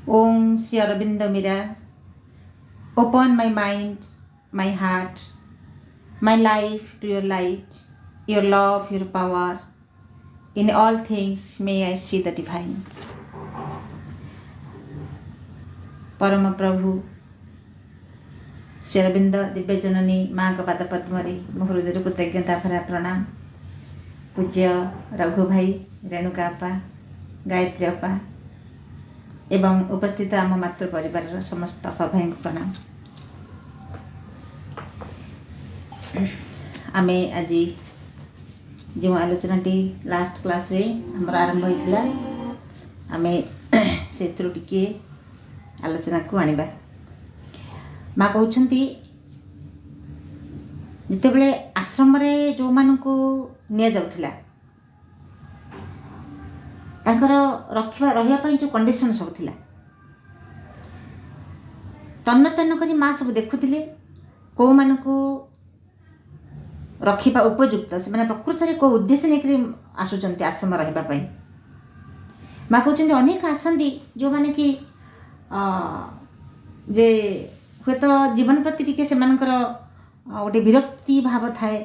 Om Sri Aurobindo Mira, open my mind, my heart, my life to your light, your love, your power. In all things may I see the divine. परम प्रभु श्री अरविंद दिव्य जननी माँ का पाद पद्मरे मो हृदय कृतज्ञता भरा प्रणाम। पूज्य रघु भाई, रेणुका अपा, गायत्री अपा एवं उपस्थित आम मातृ परिवार समस्त अपा भाई को प्रणाम। आमे आज जो आलोचनाटी लास्ट क्लास रे हमर आरंभ होइतिला आमे सेथरु टिके आलोचना को आनिबा। माँ कहउछंती जिते बेले आश्रम रे जो मानकु निया जाउथिला तांकर रहिया पई जो कंडीशन सब थिला तन्न तन्न करी माँ सब देखुथिले को मानकु रखिबा उपयुक्त से माने प्रकृत रे को उद्देश्य नेकरी आसुचंती आश्रम रहिबा पई। माँ कहउछंती अनेक आसंदी जो माने कि जे हुए तो जीवन प्रति टिके से मानकर गोटे विरक्ति भाव थाए।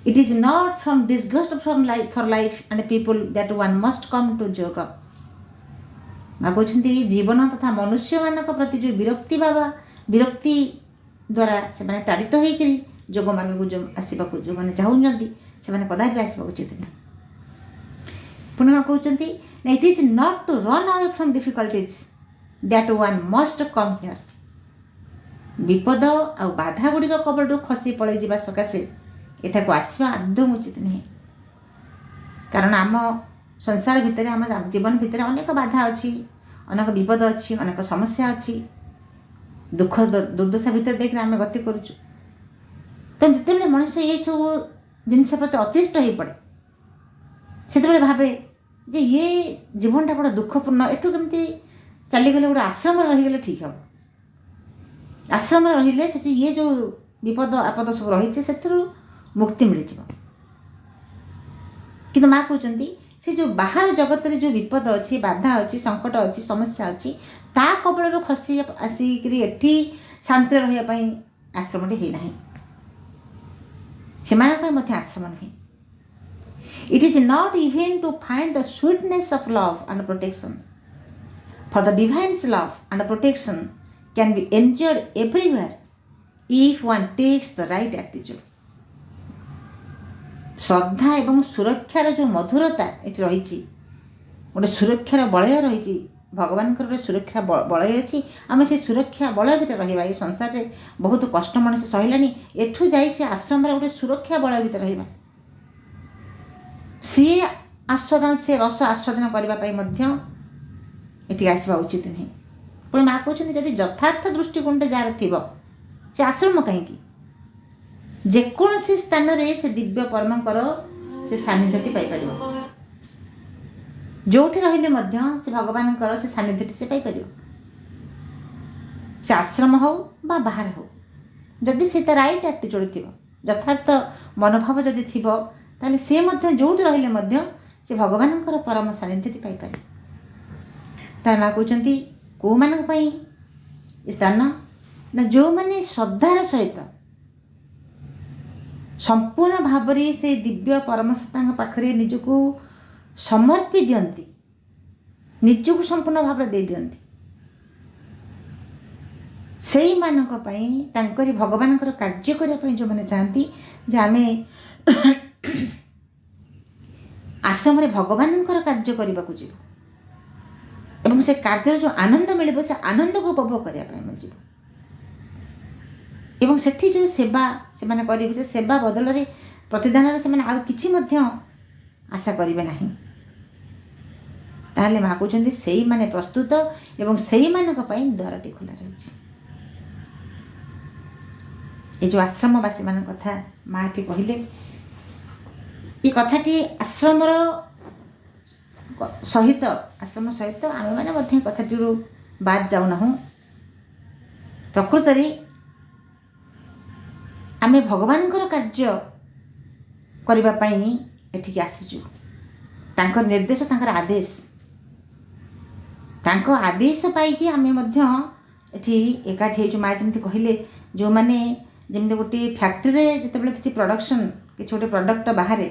It is not from disgust from life for life and people that one must come to yoga. माँ कहते जीवन तथा मनुष्य मान प्रति जो विरक्ति भाव विरक्ति द्वारा से माने ताड़ित होकर योग मार्ग को जो आसवाक जो मैंने चाहते से कदापि आसवा उचित नहीं। पुनः माँ कहते it is not to run away from difficulties that one must come here. विपद आ बाधा गुड़िक कबड़ खसी पलि जा सकाशे एटा को आसवा आदौ उचित नहीं। कारण आम संसार भितर आम जीवन भितर अनेक बाधा अच्छी, अनेक विपद अच्छी, अनेक समस्या अच्छी, दुख दुर्दशा भितर देख आम गति करुचु। तो जिते मनुष्य ये सब जिनस प्रति अतिष्ट हो पड़े से भावे जे ये जीवनटा बड़ा दुखपूर्ण, एठू केमती चलीगले गोटे आश्रम रहीगले ठीक हम। आश्रम रहिले से ये जो विपद आपद सब रही से मुक्ति मिल जाए। कि माँ कहते से जो बाहर जगत में जो विपद अच्छी, बाधा अच्छी, संकट अच्छी, समस्या अच्छी ता कबल खसी आसिक एठी शांति रही आश्रम है ना से आश्रम नुहे। It is not even to find the sweetness of love and protection for the divine's love and protection can be enjoyed everywhere if one takes the right attitude. श्रद्धा एवं सुरक्षार जो मधुरता ये रही गोटे सुरक्षार बलय रही भगवान गोटे सुरक्षा बलय अच्छी। आम से सुरक्षा बलय भर रहा ये संसार में बहुत कष्ट मनुष्य सहला एठू जा आश्रम गोटे सुरक्षा बलय भर रहा सी आस्वादन से रस आस्वादन करने ये आसवा उचित नहीं। पुणी माँ कहते जदि यथार्थ दृष्टिकोण जार थी से आश्रम कहीं जेकोसी स्थान रे से दिव्य परमकर से सानिध्यटी पाइपर जो से भगवान से सानिध्यटी से पाइपर से आश्रम हो बा बाहर हो जदि से राइट एटीट्यूड थी यथार्थ मनोभाव जदि थी ताले से जो रही से भगवान परम सानिध्यटी पाइपर। तार माँ कहते कौ मानी स्थान ना जो मैंने श्रद्धार सहित संपूर्ण भाव से दिव्य परमसत्ता पाखरे निजको समर्पी दियंती, निजको संपूर्ण भाव दे दियंती से मानक पई तांकरी भगवान कार्य करने जो मैंने चाहती जे आमे आश्रम रे भगवान कार्य करने को जीव एवं से कार्य जो आनंद मिले से आनंद को उपभोग करने जीव एवं सेठी जो सेवा से माने करिवे से सेवा बदल रे प्रतिदान रे से माने आ किछि मध्य आशा करिवे नाही। ताले माँ कहते से माने प्रस्तुत एवं से मानक पई द्वारटी खुला रही। ये जो आश्रमवासी मान कथा माँ टी कहले ये कथाटी आश्रमर सहित आश्रम सहित आम मैंने कथाटी बाद जाऊना। प्रकृत आमे भगवान कार्य करने एठिक आसीचु तांकर निर्देश तांकर आदेश ତାଙ୍କ ଆଦେଶ ପାଇକି ଆମେ ମଧ୍ୟ ଏଠି ଏକାଠି ହେଇଛୁ। ମା ଯେମିତି କହିଲେ, ଯେଉଁମାନେ ଯେମିତି ଗୋଟିଏ ଫ୍ୟାକ୍ଟ୍ରିରେ ଯେତେବେଳେ କିଛି ପ୍ରଡକ୍ସନ୍, କିଛି ଗୋଟେ ପ୍ରଡକ୍ଟ ବାହାରେ,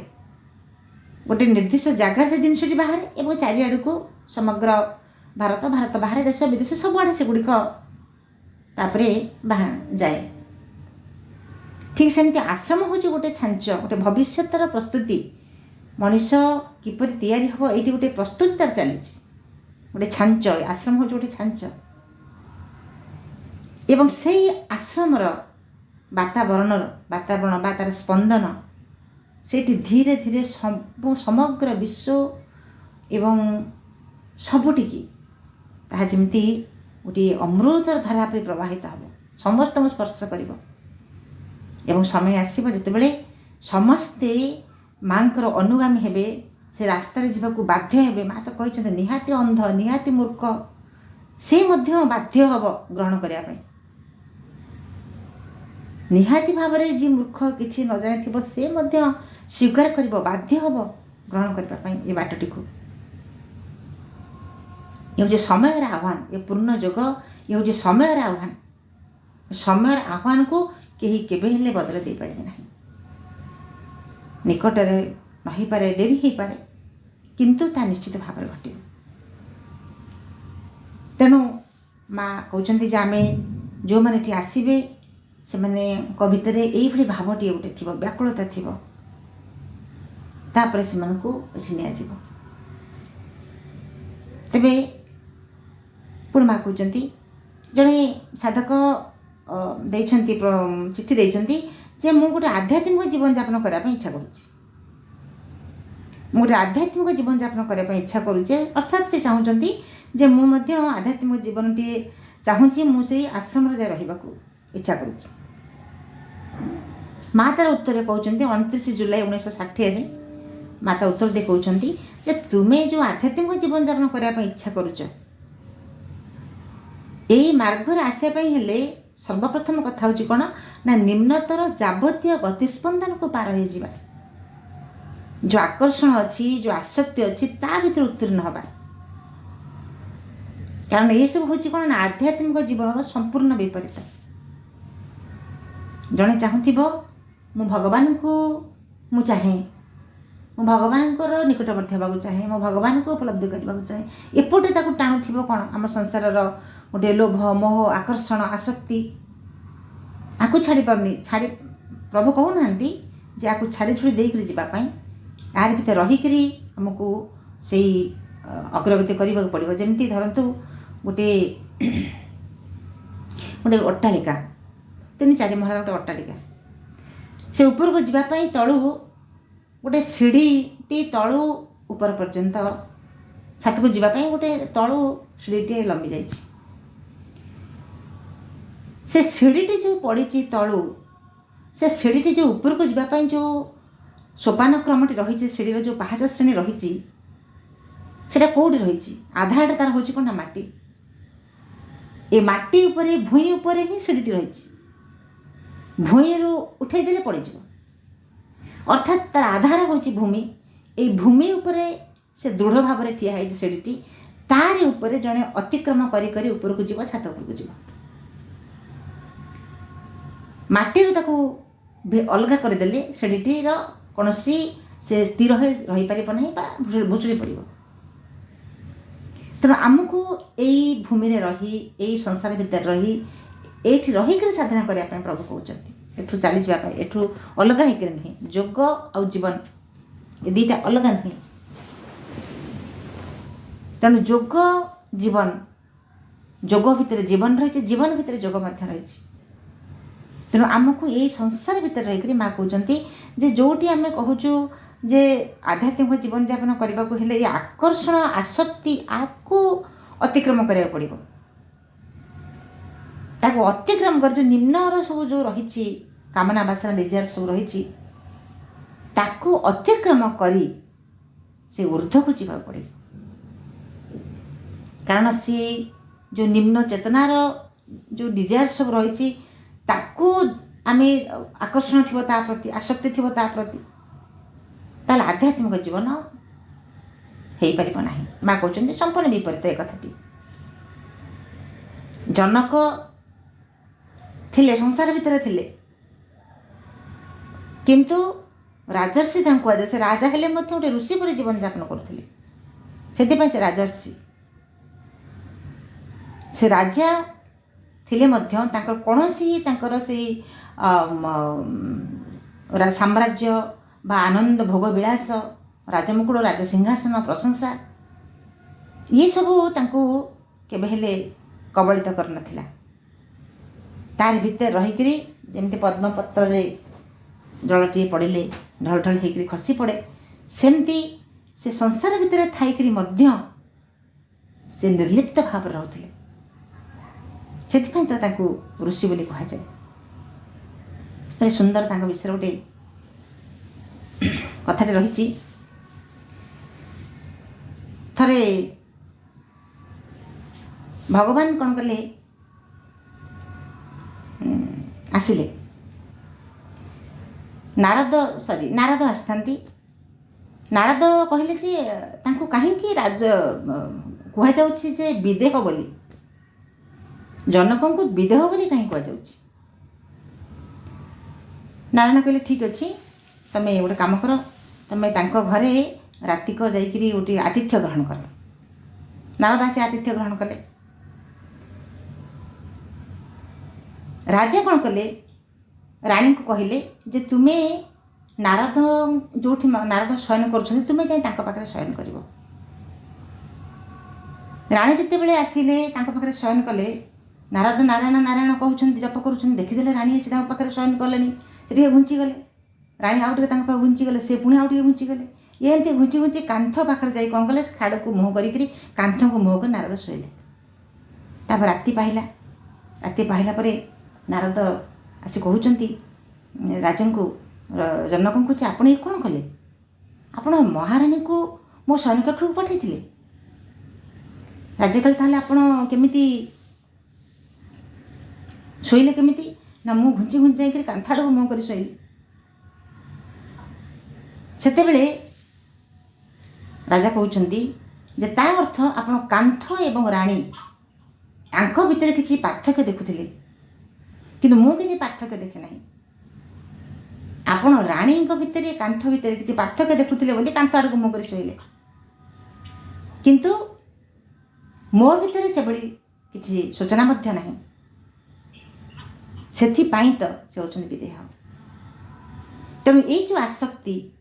ଗୋଟେ ନିର୍ଦ୍ଦିଷ୍ଟ ଜାଗା ସେ ଜିନିଷଟି ବାହାରେ ଏବଂ ଚାରିଆଡ଼କୁ ସମଗ୍ର ଭାରତ, ଭାରତ ବାହାରେ, ଦେଶ ବିଦେଶ ସବୁଆଡ଼େ ସେଗୁଡ଼ିକ ତାପରେ ଯାଏ। ଠିକ୍ ସେମିତି ଆଶ୍ରମ ହେଉଛି ଗୋଟେ ଛାଞ୍ଚ, ଗୋଟେ ଭବିଷ୍ୟତର ପ୍ରସ୍ତୁତି। ମଣିଷ କିପରି ତିଆରି ହେବ, ଏଇଠି ଗୋଟେ ପ୍ରସ୍ତୁତି ତାର ଚାଲିଛି, ଗୋଟେ ଛାଞ୍ଚ। ଆଶ୍ରମ ହେଉଛି ଗୋଟେ ଛାଞ୍ଚ ଏବଂ ସେଇ ଆଶ୍ରମର ବାତାବରଣ ବା ତାର ସ୍ପନ୍ଦନ ସେଇଠି ଧୀରେ ଧୀରେ ସମଗ୍ର ବିଶ୍ୱ ଏବଂ ସବୁଟିକି ତାହା ଯେମିତି ଗୋଟିଏ ଅମୃତର ଧାରା ପରି ପ୍ରବାହିତ ହେବ, ସମସ୍ତଙ୍କୁ ସ୍ପର୍ଶ କରିବ। ଏବଂ ସମୟ ଆସିବ ଯେତେବେଳେ ସମସ୍ତେ ମାଙ୍କର ଅନୁଗାମୀ ହେବେ, ସେ ରାସ୍ତାରେ ଯିବାକୁ ବାଧ୍ୟ ହେବେ। ମା ତ କହିଛନ୍ତି ନିହାତି ଅନ୍ଧ, ନିହାତି ମୂର୍ଖ, ସେ ମଧ୍ୟ ବାଧ୍ୟ ହେବ ଗ୍ରହଣ କରିବା ପାଇଁ। ନିହାତି ଭାବରେ ଯିଏ ମୂର୍ଖ, କିଛି ନ ଜାଣିଥିବ, ସେ ମଧ୍ୟ ସ୍ୱୀକାର କରିବ, ବାଧ୍ୟ ହେବ ଗ୍ରହଣ କରିବା ପାଇଁ ଏ ବାଟଟିକୁ। ଏ ହେଉଛି ସମୟର ଆହ୍ୱାନ, ଏ ପୂର୍ଣ୍ଣ ଯୋଗ ଏ ହେଉଛି ସମୟର ଆହ୍ୱାନ। ସମୟର ଆହ୍ୱାନକୁ କେହି କେବେ ହେଲେ ବଦଳାଇ ଦେଇପାରିବେ ନାହିଁ। ନିକଟରେ ନ ହେଇପାରେ, ଡେରି ହେଇପାରେ, କିନ୍ତୁ ତାହା ନିଶ୍ଚିତ ଭାବରେ ଘଟିବ। ତେଣୁ ମା କହୁଛନ୍ତି ଯେ ଆମେ ଯେଉଁମାନେ ଏଠି ଆସିବେ ସେମାନଙ୍କ ଭିତରେ ଏଇଭଳି ଭାବଟିଏ ଗୋଟେ ଥିବ, ବ୍ୟାକୁଳତା ଥିବ, ତାପରେ ସେମାନଙ୍କୁ ଏଠି ନିଆଯିବ। ତେବେ ପୁଣି ମା କହୁଛନ୍ତି, ଜଣେ ସାଧକ ଦେଇଛନ୍ତି ଚିଠି ଦେଇଛନ୍ତି ଯେ ମୁଁ ଗୋଟେ ଆଧ୍ୟାତ୍ମିକ ଜୀବନଯାପନ କରିବା ପାଇଁ ଇଚ୍ଛା କରୁଛି। ମୁଁ ଗୋଟେ ଆଧ୍ୟାତ୍ମିକ ଜୀବନଯାପନ କରିବା ପାଇଁ ଇଚ୍ଛା କରୁଛି, ଅର୍ଥାତ୍ ସେ ଚାହୁଁଛନ୍ତି ଯେ ମୁଁ ମଧ୍ୟ ଆଧ୍ୟାତ୍ମିକ ଜୀବନଟିଏ ଚାହୁଁଛି, ମୁଁ ସେଇ ଆଶ୍ରମରେ ଯାଇ ରହିବାକୁ ଇଚ୍ଛା କରୁଛି। ମା ତାର ଉତ୍ତରରେ କହୁଛନ୍ତି, 29 ଜୁଲାଇ 1960ରେ ମା ତା ଉତ୍ତର ଦେଇ କହୁଛନ୍ତି ଯେ ତୁମେ ଯେଉଁ ଆଧ୍ୟାତ୍ମିକ ଜୀବନଯାପନ କରିବା ପାଇଁ ଇଚ୍ଛା କରୁଛ, ଏଇ ମାର୍ଗରେ ଆସିବା ପାଇଁ ହେଲେ ସର୍ବପ୍ରଥମ କଥା ହେଉଛି କ'ଣ ନା ନିମ୍ନତର ଯାବତୀୟ ଗତିସ୍ପନ୍ଦନକୁ ପାର ହେଇଯିବା। ଯେଉଁ ଆକର୍ଷଣ ଅଛି, ଯେଉଁ ଆସକ୍ତି ଅଛି, ତା ଭିତରେ ଉତ୍ତୀର୍ଣ୍ଣ ହେବା। କାରଣ ଏସବୁ ହେଉଛି କ'ଣ ନା ଆଧ୍ୟାତ୍ମିକ ଜୀବନର ସମ୍ପୂର୍ଣ୍ଣ ବିପରୀତ। ଜଣେ ଚାହୁଁଥିବ ମୁଁ ଭଗବାନଙ୍କୁ ମୁଁ ଚାହେଁ, ମୁଁ ଭଗବାନଙ୍କର ନିକଟବର୍ତ୍ତୀ ହେବାକୁ ଚାହେଁ, ମୁଁ ଭଗବାନଙ୍କୁ ଉପଲବ୍ଧି କରିବାକୁ ଚାହେଁ। ଏପଟେ ତାକୁ ଟାଣୁଥିବ କ'ଣ ଆମ ସଂସାରର ଗୋଟିଏ ଲୋଭ, ମୋହ, ଆକର୍ଷଣ, ଆସକ୍ତି। ଆକୁ ଛାଡ଼ି ପାରୁନି। ପ୍ରଭୁ କହୁନାହାନ୍ତି ଯେ ଆକୁ ଛାଡ଼ି ଛୁଡ଼ି ଦେଇକରି ଯିବା ପାଇଁ, ଏହାର ଭିତରେ ରହିକରି ଆମକୁ ସେଇ ଅଗ୍ରଗତି କରିବାକୁ ପଡ଼ିବ। ଯେମିତି ଧରନ୍ତୁ ଗୋଟେ ଅଟ୍ଟାଳିକା, 3-4 ମହଲାର ଗୋଟେ ଅଟ୍ଟାଳିକା, ସେ ଉପରକୁ ଯିବା ପାଇଁ ତଳୁ ଗୋଟେ ସିଢ଼ିଟି ତଳୁ ଉପର ପର୍ଯ୍ୟନ୍ତ ଛାତକୁ ଯିବା ପାଇଁ ଗୋଟେ ତଳୁ ସିଢ଼ିଟିଏ ଲମ୍ବି ଯାଇଛି। ସେ ସିଢ଼ିଟି ଯେଉଁ ପଡ଼ିଛି ତଳୁ, ସେ ସିଢ଼ିଟି ଯେଉଁ ଉପରକୁ ଯିବା ପାଇଁ ଯେଉଁ ସୋପାନ କ୍ରମଟି ରହିଛି, ସିଢ଼ିର ଯେଉଁ ପାହାଚ ଶ୍ରେଣୀ ରହିଛି, ସେଇଟା କେଉଁଠି ରହିଛି? ଆଧାରଟା ତାର ହେଉଛି କ'ଣ ନା ମାଟି। ଏ ମାଟି ଉପରେ, ଭୂଇଁ ଉପରେ ହିଁ ସିଢ଼ିଟି ରହିଛି। ଭୂଇଁରୁ ଉଠାଇ ଦେଲେ ପଡ଼ିଯିବ। ଅର୍ଥାତ୍ ତାର ଆଧାର ହେଉଛି ଭୂମି। ଏଇ ଭୂମି ଉପରେ ସେ ଦୃଢ଼ ଭାବରେ ଠିଆ ହେଇଛି ସିଢ଼ିଟି। ତାରି ଉପରେ ଜଣେ ଅତିକ୍ରମ କରି କରି ଉପରକୁ ଯିବ, ଛାତ ଉପରକୁ ଯିବ। ମାଟିରୁ ତାକୁ ଅଲଗା କରିଦେଲେ ସିଢ଼ିଟିର କୌଣସି ସେ ସ୍ଥିର ହୋଇ ରହିପାରିବ ନାହିଁ ବା ଭୁଷୁଡ଼ି ପଡ଼ିବ। ତେଣୁ ଆମକୁ ଏଇ ଭୂମିରେ ରହି, ଏଇ ସଂସାର ଭିତରେ ରହି, ଏଇଠି ରହିକରି ସାଧନା କରିବା ପାଇଁ ପ୍ରଭୁ କହୁଛନ୍ତି। ଏଠୁ ଚାଲିଯିବା ପାଇଁ, ଏଠୁ ଅଲଗା ହେଇକରି ନୁହେଁ। ଯୋଗ ଆଉ ଜୀବନ ଏ ଦୁଇଟା ଅଲଗା ନୁହେଁ। ତେଣୁ ଯୋଗ ଜୀବନ, ଯୋଗ ଭିତରେ ଜୀବନ ରହିଛି, ଜୀବନ ଭିତରେ ଯୋଗ ମଧ୍ୟ ରହିଛି। ତେଣୁ ଆମକୁ ଏଇ ସଂସାର ଭିତରେ ରହିକରି ମା କହୁଛନ୍ତି ଯେ ଯେଉଁଠି ଆମେ କହୁଛୁ ଯେ ଆଧ୍ୟାତ୍ମିକ ଜୀବନଯାପନ କରିବାକୁ ହେଲେ ଏ ଆକର୍ଷଣ, ଆସକ୍ତି, ଆକୁ ଅତିକ୍ରମ କରିବାକୁ ପଡ଼ିବ। ତାକୁ ଅତିକ୍ରମ କରି ଯେଉଁ ନିମ୍ନର ସବୁ ଯେଉଁ ରହିଛି, କାମନା, ବାସନା, ଡିଜାୟାର ସବୁ ରହିଛି, ତାକୁ ଅତିକ୍ରମ କରି ସେ ଊର୍ଦ୍ଧ୍ୱକୁ ଯିବାକୁ ପଡ଼ିବ। କାରଣ ସିଏ ଯେଉଁ ନିମ୍ନ ଚେତନାର ଯେଉଁ ଡିଜାୟାର ସବୁ ରହିଛି, ତାକୁ ଆମେ ଆକର୍ଷଣ ଥିବ ତା ପ୍ରତି, ଆସକ୍ତି ଥିବ ତା ପ୍ରତି, ତାହେଲେ ଆଧ୍ୟାତ୍ମିକ ଜୀବନ ହେଇପାରିବ ନାହିଁ। ମା କହୁଛନ୍ତି ସମ୍ପୂର୍ଣ୍ଣ ବିପରୀତ ଏ କଥାଟି। जनक थिले संसार भितर थिले किंतु राजर्षि तांको आज से राजा हेले मध्य गोटे ऋषि पर जीवन यापन करथिले सेति से राजर्षि से राजा थिले मध्य तांकर कोनोसी तांकर से साम्राज्य बा आनंद भोग विलास राजमुकुट राजसिंहासन प्रशंसा ये सबू तांको केबे हेले कबलित कर नथिला तार भितर रहिकरी जेमती पद्मपत्र रे जलटी पड़े ढल ढल होकर खसी पड़े सेमती से संसार भितर थाइकरी मध्य से निर्लिप्त भाव रहते से तो ऋषि बोली कह जाए सुंदर तांको विषय गोटे कथाटे रही थरे भगवान कौन कले आसिले नारद आसथांती नारद कहले जे तांको काहेकि राज कह जाउछि जे विदेह बोली जनकों को विदेह बोली कहीं कह जाउछि नारायण कहले ठीक अच्छी तमें गोटे काम कर तमें तांको घरे रातिक जाइकरी गोटे आतिथ्य ग्रहण कर नारद आसी आतिथ्य ग्रहण कले राजा कौन कले रानी को कहले जे तुम्हें नारद जो नारद शयन कर तुम्हें जाए पाखे शयन कर राणी जिते बड़े आसिले पाखे शयन कले नारद नारायण नारायण कहते जप कर देखीदे राणी आसी पाखे शयन कले घुंची गले राणी आउ टे घुंची गले से पुणी आउ टे घुंची गले एमती घुंची घुंची कांथ पाखे जाई कौन कले खाड़ को मुँह करी कांथ को मुँह कर नारद शोले तापर राति पाहिला परे नारद आसी कहते राजन को जनक को आपण ये कौन कले आपण महाराणी को मो शयन कक्ष को पठे राजा कहले ताले आपण केमिति शोइले केमिति ना मु घुंची घुंची जाइकरी कांथाड़ को मुँह कर शोइली सेतेबेले राजा कहउछंती जे ता अर्थ आपण कांथ एवं राणी आंख भितर किछि पार्थक्य देखुथिले किंतु मु किछि पार्थक्य देखे नाही आपण राणी भितर कांथ भितर किछि पार्थक्य देखुथिले बोली कांथ आड़ को मुँह कर शोइले किंतु मो भितर से बड़ी किछि सूचना मध्य नाही सेथिपाई तो से होछन विदेह तेणु ये जो आसक्ति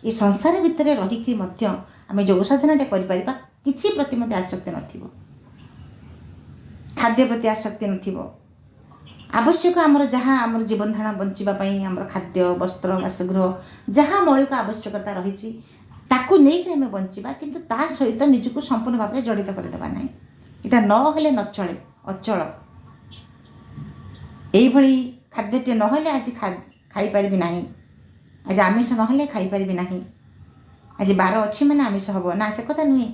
ये संसार भितर रहीकि मध्य आमे योग साधनाटे करि परिबा किछि प्रति मते आसक्ति नथिबो खाद्य प्रति आसक्ति नथिबो आवश्यक आमर जहाँ आमर जीवन धारण बंचापी आमर खाद्य वस्त्र बासगृह जहाँ मौलिक आवश्यकता रही ताकू नहीं आम बंचा किंतु ता सहित निजक संपूर्ण भाव में जड़ित करदेवा ना यहाँ नहेले न चले अचल यही खाद्यटे नहेले आज खाईपारि ना आज आमिष नहेले खाईपारि ना आज बार अच्छी मैंने आमिष हम ना से कथा नुहे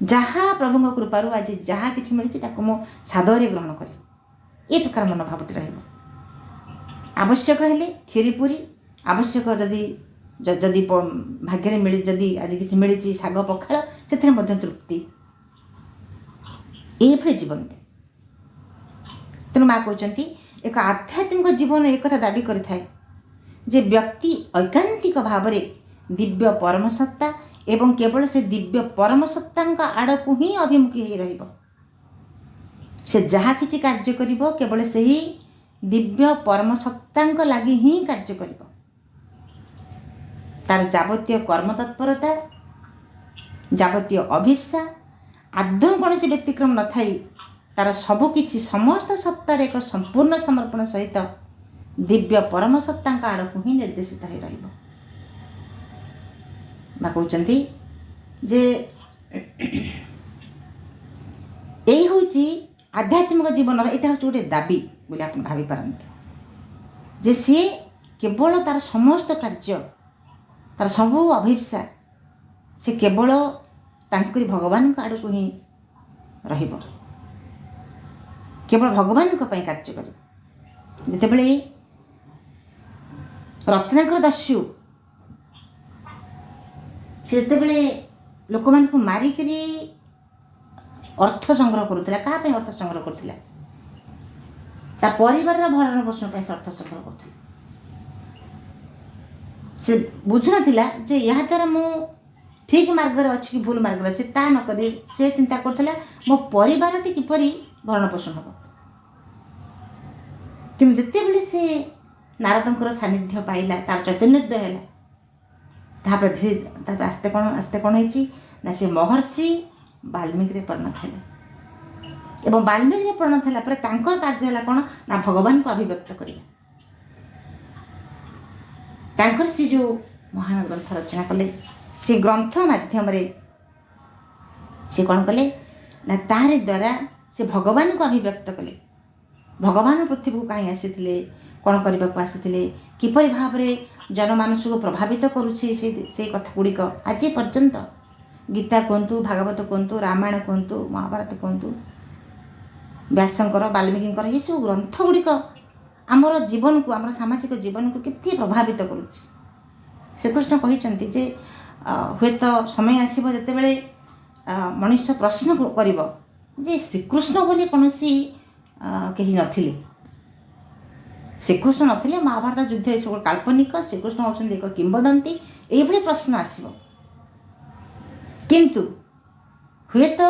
जहाँ प्रभु कृपारू आज जहाँ कि मिली मो सादर ग्रहण करें ये प्रकार मनोभावटी आवश्यक हेले खीरी पूरी आवश्यक जदि जदि भाग्य मिली जदि आज किसी मिली शाग पखाड़ से तृप्ति ये जीवन तेणु माँ कहते एक आध्यात्मिक जीवन एक दाबी करें जे व्यक्ति ऐकांतिक भाव में दिव्य परमसत्ता एवं केवल से दिव्य परमसत्ता आड़ को ही अभिमुखी हो रही से जहाँ किसी कार्य करिबो केवल से ही दिव्य परम सत्ता लगी ही कार्य करिबो तार जावतीय कर्म तत्परता जावतीय अभिप्सा आदौ कौन से व्यतिक्रम न थाई तार सबकि समस्त सत्तार एक संपूर्ण समर्पण सहित दिव्य परम सत्ता आड़ को ही निर्देशित हो रहिबो माँ कहते जे यही होची आध्यात्मिक जीवन यहाँ हूँ गोटे दाबी बोली आप भावी पारती जे सी केवल तार समस्त कार्य तार सबू अभिप्सा से केवल तांकरी भगवान आड़ को ही रहिबो केवल भगवान कार्य कर जितेबले रत्नाकर दस्यु से लोक मारिकरी अर्थ संग्रह करुला क्या अर्थ संग्रह करुला ता परिवार भरण पोषण से अर्थ संग्रह करुला से बुझुन जे या द्वारा मु ठीक मार्ग अच्छी कि भूल मार्ग अच्छे ता नक से चिंता करुला मो परिवार टी किपर भरण पोषण हम कि जिते बड़े से नारदंकर सानिध्य पाइला तार चैतन्योदय है धीरे आस्ते कौन ना से महर्षि वाल्मीकि परिणत है एवं वाल्मीकि परिणत है कार्य है कौन ना भगवान को अभिव्यक्त कर से जो महान ग्रंथ रचना कले से ग्रंथ माध्यम से कौन कले ना तार द्वारा से भगवान को अभिव्यक्त कले भगवान पृथ्वी को कहीं आसी कौन करने को आसी किपर भाव में जनमानस को प्रभावित करुच्छे से कथा गुड़िक आज पर्यंत गीता कहतु भागवत कहतु रामायण कहतु महाभारत कहतु व्यासंकर वाल्मीकिंकर ये सब ग्रंथ गुड़िक आमर जीवन को आमर सामाजिक जीवन को कितनी प्रभावित करुच्छे श्रीकृष्ण कहते जे हुए तो समय आसब जिते बड़े मनुष्य प्रश्न कर श्रीकृष्ण बोली कौन कहीं नथिले श्रीकृष्ण नथिले महाभारत युद्ध ये सब काल्पनिक श्रीकृष्ण होती एक किंवदंती ये प्रश्न आसब किंतु हुए तो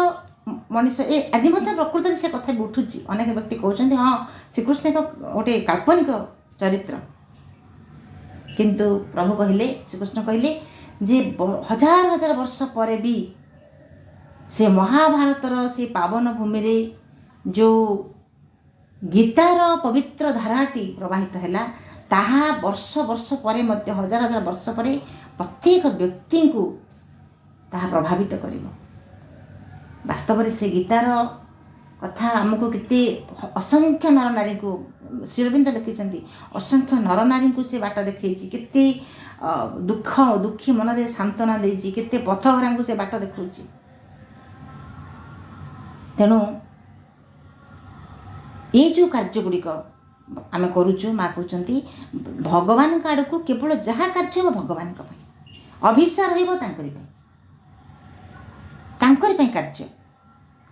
मनुष्य आज प्रकृत से कथा भी उठुची अनेक व्यक्ति कहते हाँ श्रीकृष्ण एक गोटे काल्पनिक चरित्र किंतु प्रभु कहले श्रीकृष्ण कहले जे हजार हजार वर्ष पर भी से महाभारतर से पावन भूमि रे जो गीतार पवित्र धाराटी प्रवाहित है ताहा वर्ष वर्ष पर हजार हजार वर्ष पर प्रत्येक व्यक्ति को ताहा प्रभावित करिवो वास्तव में से गीतार कथा आमको केते असंख्य नर नारी को श्रीअरविंद लिखिं असंख्य नर नारी को से बाट देखी केते दुखी मन में सांत्वना देती केते पथघरा को से बाट देखा तेणु ये जो कार्य गुड़िक आम करुचु माँ कहते भगवान आड़ को केवल जहाँ कार्य हो भगवान अभिप्सा रही कार्य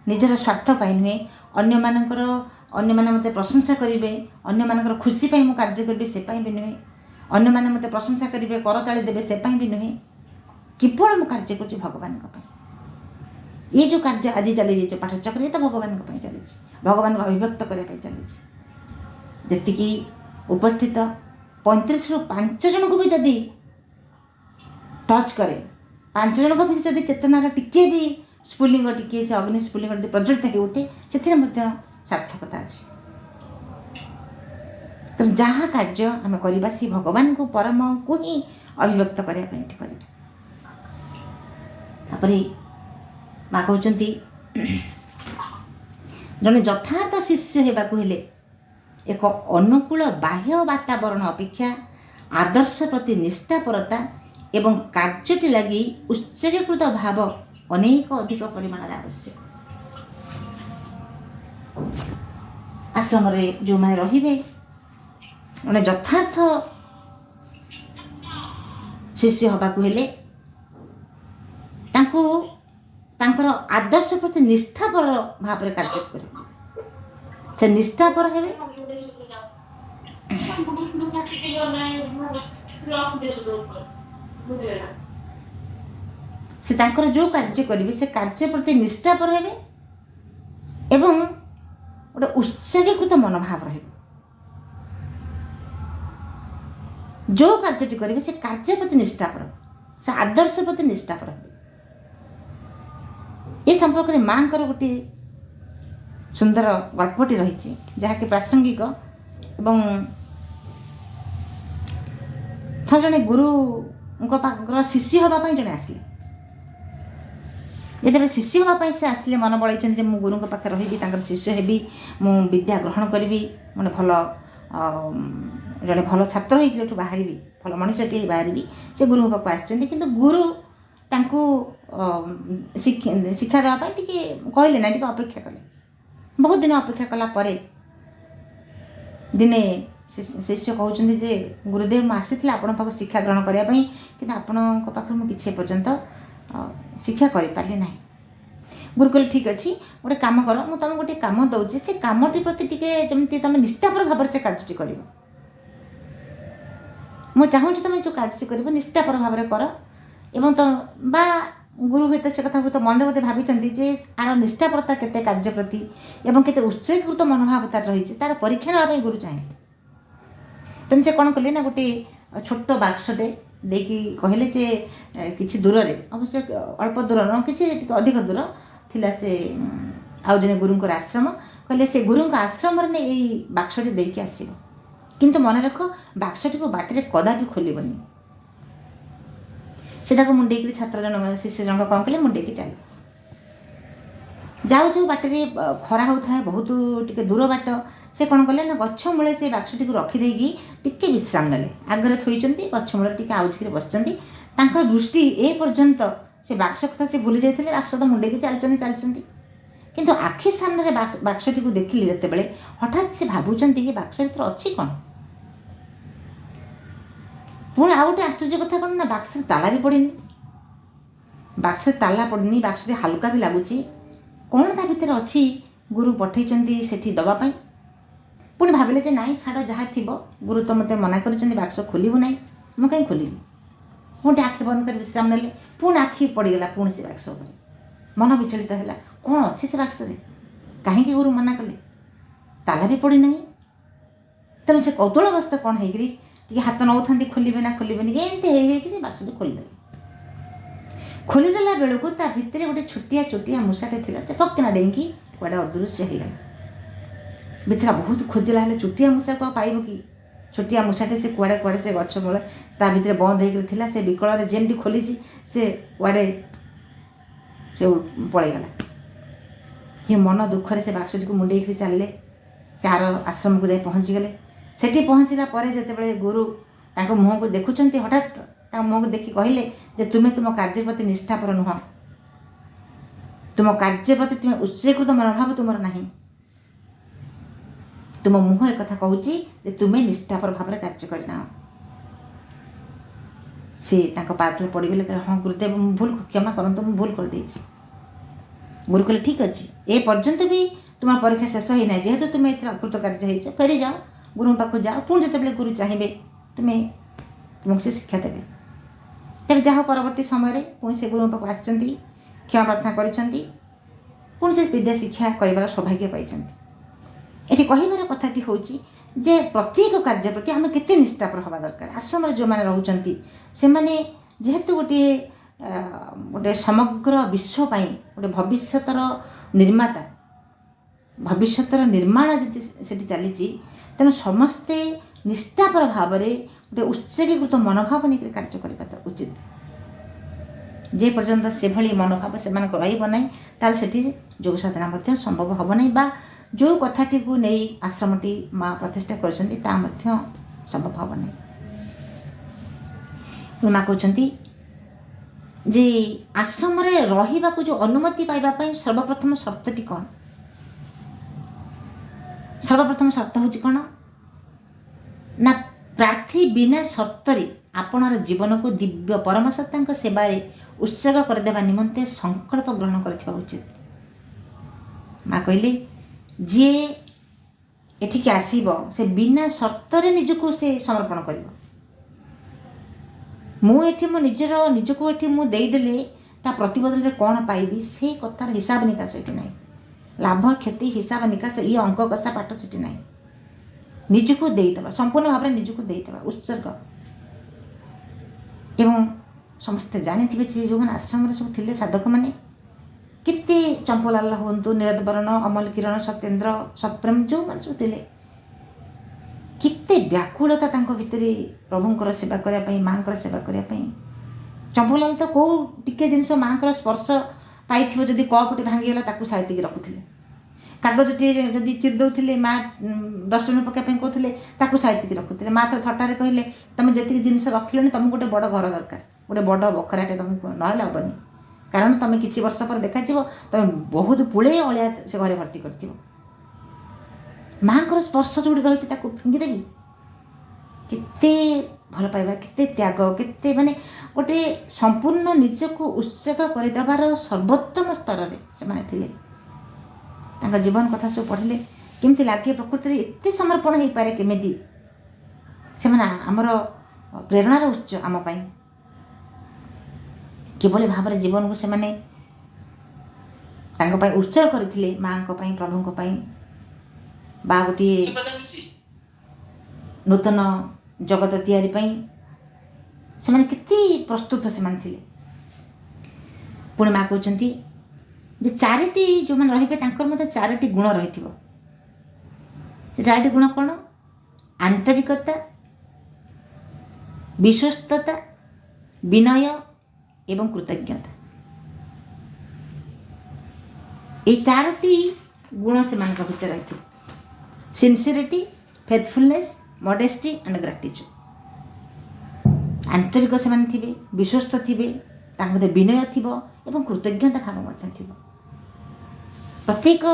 निजर स्वार्थ नुहे अन्य मैंने मत प्रशंसा करेंगे अन्य मानकर खुशी मु कार्य करी से भी नुहे अन्य मैंने मत प्रशंसा करेंगे करताली देवे से भी नुहे केवल मु कार्य कर भगवान ये जो कार्य आज चली पाठचक्र ये तो भगवान चली भगवान को अभिव्यक्त करने चली जी उपस्थित 35 ରୁ 5 जन को भी जदि टच करे 5 जन को भी जदि चेतनार टिके भी स्फुलिंग टिके से अग्नि स्फुलिंग प्रज्वलित हो उठे से सार्थकता अच्छी तो जहाँ कार्य आम करवा से भगवान को परम को ही अभिव्यक्त करने माँ कहते जड़े यथार्थ शिष्य होगाकू हेले एक अनुकूल बाह्य वातावरण अपेक्षा आदर्श प्रति निष्ठापरता एवं कार्यटी लगी उत्सर्गीकृत भाव अनेक अधिक परिमाण आवश्यक आश्रम जो मैंने रे यथार्थ शिष्य होगाकू हेले तांकर आदर्श प्रति निष्ठापर भाव में कार्य कर से निष्ठापर हेबे से तांकर जो कार्य करेंगे से कार्य प्रति निष्ठापर हेबे एवं गोटे उत्सर्गीकृत मनोभाव रहे जो कार्यटी करेंगे से कार्य प्रति निष्ठापर से आदर्श प्रति निष्ठापर हेबे ये संपर्क में माँ गोटे सुंदर गल्पटी रही जहाँकि प्रासंगिक एवं थर जड़े गुरु शिष्य हाँपाई जड़े आसिले जिते शिष्य हाँपाई से आसिले मन बढ़ाई मु गुरु पाखे रही शिष्य हेबी मु विद्या ग्रहण करी मैं भल जड़े भल छात्र होती बाहरी भल मनुष्यटी बाहरी से गुरु पाक आसि गुरु तांको शिक्षा देवाई टी कहले ना टी अपेक्षा कले बहुत दिन अपेक्षा कला परे दिने शिष्य कहते जे गुरुदेव मुझे आपण पाक शिक्षा ग्रहण करने कि आपण पाखे मुझे किसी पर्यंत शिक्षा कर पारे ना गुरु कहले ठीक अच्छे गोटे कम कर मुझे तुमको गोटे कम दूसरी से कमटी प्रति टी जमी तुम निष्ठापर भाव से कार्य कर मुझे चाहूँ तुम जो कार्य कर निष्ठापर भाव कर एवं तो बा गुरु हुए से कथा तो मन बोधे भाई आर निष्ठापरता केते कार्य प्रति एवं केते उत्सर्गीकृत मनोभाव तार रही तार परीक्षा नापी गुरु चाहे तेणु से कौन कले ना गोटे छोट बाक्सटे देकी कहले जे किसी दूर अवश्य अल्प दूर न कि अधिक दूर थिला से आउ जने गुरुंकर आश्रम कहले से गुरुंक आश्रम रे यही बाक्सटी देकी आसीबो किंतु मन रख बाक्सटी को बाटे कदापि खोलबनी से मुंडे छात्र जन शिष्य जन कौन कले मुंडे चल जाऊ जो बाटे खरा होता है बहुत टे दूर बाट से कौन कले ना गछ मूले से बाक्सटी को रखिदेकी टिके विश्राम नेले आगे थोइचंती गछ मूल टिके आउजिक बसचंती दृष्टि ए पर्यंत से बाक्स कथा से भूली जाते बाक्स तो मुंडे चलती किंतु आखि सामने बाक्सटी को देखिले जिते बड़े हठात से भावुंट कि बाक्स भर अच्छी कौन पुणी आउ गोटे आश्चर्य कथा कौन ना बाक्स ताला भी पड़नी बाक्स ताला पड़नी बाक्स हालुका भी लगुच कौन ता भर अच्छी गुरु पठे से दवापाई पुणी भाविले ना छाड़ जहाँ थी गुरु तो मत मना कर बाक्स खोलू ना मुझे कहीं खोलि पुणी आखि बंद कर विश्राम नेले पुणी आखि पड़गला पुणी से बाक्स मन विचलित है कौन अच्छे से बाक्स कहीं गुरु मना कले ताला भी पड़ी ना तेणु से कौतूहलग्रस्त कौन है हाथ नौ खोलिबे ना खोलिबेनि एमती से बाक्स खोलीदेला बेलू ता भितर गोटे छोटिया छोटिया मूषाटे थिला से पक्किना डेंकी कड़े अदृश्य हो गला बेचारा बहुत खोजिला हेले छोटिया मूषा को पाइब कि छोटिया मूषाटे से कुआड़े कुआड़े से गछ मूल ता भितर बंद होकर से विकल जमती खोली से कुआड़े से पलैगला ये मन दुखरे से बाक्सटी को मुंडे चलले से आर आश्रम को जाए पहुँची गले सेठी पहुँचला पर जिते गुरु तांको मुँह को देखुंत हठात मुँह को देखी कहले जे तुम्हें तुम कार्य प्रति निष्ठापर नुह तुम कार्य प्रति तुम्हें उत्सर्गीकृत मनोभाव तुमर ना तुम मुँह एक कथा कहूँ तुम्हें निष्ठापर भाव में कार्य करना से पादले पड़गले हाँ गुरुदेव मुझे भूल क्षमा करंतु मुझे भूल कर देछि गुरु कहले ठीक अच्छे ए पर्यंत भी तुम परीक्षा शेष ही ना जेहेतु तुम्हें इतना अकृत कार्य हो फेरी जाओ गुरु पाक जाओ पुणी जिते गुरु चाहिए तुम्हें तुमको से शिक्षा देवे तब जहाँ परवर्ती समय पुणी से गुरु पाक आसचंती क्षमा प्रार्थना करिसेंती पुणी से विद्या शिक्षा कर सौभाग्य पाई ये कहबार कथाटी हूँ जे प्रत्येक कार्य प्रति आम केते निष्ठापर हवा दरकार आश्रम जो मैंने रोचंती से माने जेहेतु गोटे गोटे समग्र विश्वपाई गोटे भविष्यतर निर्माता भविष्यतर निर्माण जी चली तेणु समस्ते निष्ठापर भाव में गोटे उत्सर्गीकृत मनोभाव नहीं कार्य करने उचित जे पर्यंत से भली मनोभाव से रही से योग साधना संभव हम ना जो कथाटी को नहीं आश्रमटी माँ प्रतिष्ठा कर संभव हम ना माँ कहते जे आश्रम रहा जो अनुमति पाइबापी सर्वप्रथम शर्तटी कौन सर्वप्रथम शर्त हूँ कौन ना प्रार्थी बिना शर्तरे आपणर जीवन को दिव्य परम सत्ता सेवार उत्सर्ग करदेवा निमंते संकल्प ग्रहण करथिबा उचित माँ कहले जी एठिक आसीब से बिना शर्तरे निजको से समर्पण करिवो मुझे मो निजर निजको ये मुझे देदेले ता प्रतिबदल कौन पाइबी से कथार हिसाब निकास ये ना लाभ क्षति हिसाब निकास ये अंक कषा पाठ से ना निजको देदेवा संपूर्ण भाव में निजको देदेवा उत्सर्ग एवं समस्ते जानी से जो मैंने आश्रम सब थे साधक मैंने केते चंपलाल हूँ नीरदवर्ण अमल किरण सत्येन्द्र सत्प्रेम जो मैंने सब थे केते व्याकुलता भितर प्रभुंर सेवा करने माँ सेवा करने चंपलाल तो कौ टिके जिनस माँ स्पर्श पाई जदि कपटे भांगीगला साइतिक रखुले कागजटी जदि चिर दौले माँ डस्टबिन पकाइप कहते साइतिक रखुले माँ थोड़े थट्टारे कहले तुम जी जिनस रखिल तुमको गोटे बड़ घर दरकार गोटे बड़ बखराटे तुमको ना हेनी कारण तुम किसी वर्ष पर देखा तुम बहुत पुले अलिया से घरे भर्ती कर माँ स्पर्श जो रही फिंगिदेवी केते ଭଲ ପାଇବା, କେତେ ତ୍ୟାଗ, କେତେ ମାନେ ଗୋଟେ ସମ୍ପୂର୍ଣ୍ଣ ନିଜକୁ ଉତ୍ସର୍ଗ କରିଦେବାର ସର୍ବୋତ୍ତମ ସ୍ତରରେ ସେମାନେ ଥିଲେ। ତାଙ୍କ ଜୀବନ କଥା ସବୁ ପଢ଼ିଲେ କେମିତି ଲାଗେ ପ୍ରକୃତିରେ ଏତେ ସମର୍ପଣ ହେଇପାରେ କେମିତି। ସେମାନେ ଆମର ପ୍ରେରଣାର ଉତ୍ସ ଆମ ପାଇଁ। କିଭଳି ଭାବରେ ଜୀବନକୁ ସେମାନେ ତାଙ୍କ ପାଇଁ ଉତ୍ସର୍ଗ କରିଥିଲେ, ମାଆଙ୍କ ପାଇଁ, ପ୍ରଭୁଙ୍କ ପାଇଁ, ବା ଗୋଟିଏ ନୂତନ ଜଗତ ତିଆରି ପାଇଁ ସେମାନେ କେତେ ପ୍ରସ୍ତୁତ ସେମାନେ ଥିଲେ। ପୁଣି ମା କହୁଛନ୍ତି ଯେ ଚାରିଟି ଯେଉଁମାନେ ରହିବେ ତାଙ୍କର ମଧ୍ୟ ଚାରିଟି ଗୁଣ ରହିଥିବ। ସେ ଚାରିଟି ଗୁଣ କ'ଣ? ଆନ୍ତରିକତା, ବିଶ୍ୱସ୍ତତା, ବିନୟ ଏବଂ କୃତଜ୍ଞତା। এই ଚାରୋଟି ଗୁଣ ସେମାନଙ୍କ ଭିତରେ ରହିଥିବ। ସିନସିୟରିଟି, ଫେଥଫୁଲନେସ୍, ମଡେଷ୍ଟି ଆଣ୍ଡ ଗ୍ରାଟିଚ୍ୟୁଡ୍। ଆନ୍ତରିକ ସେମାନେ ଥିବେ, ବିଶ୍ୱସ୍ତ ଥିବେ, ତାଙ୍କ ମଧ୍ୟରେ ବିନୟ ଥିବ ଏବଂ କୃତଜ୍ଞତା ଭାବ ମଧ୍ୟ ଥିବ। ପ୍ରତ୍ୟେକ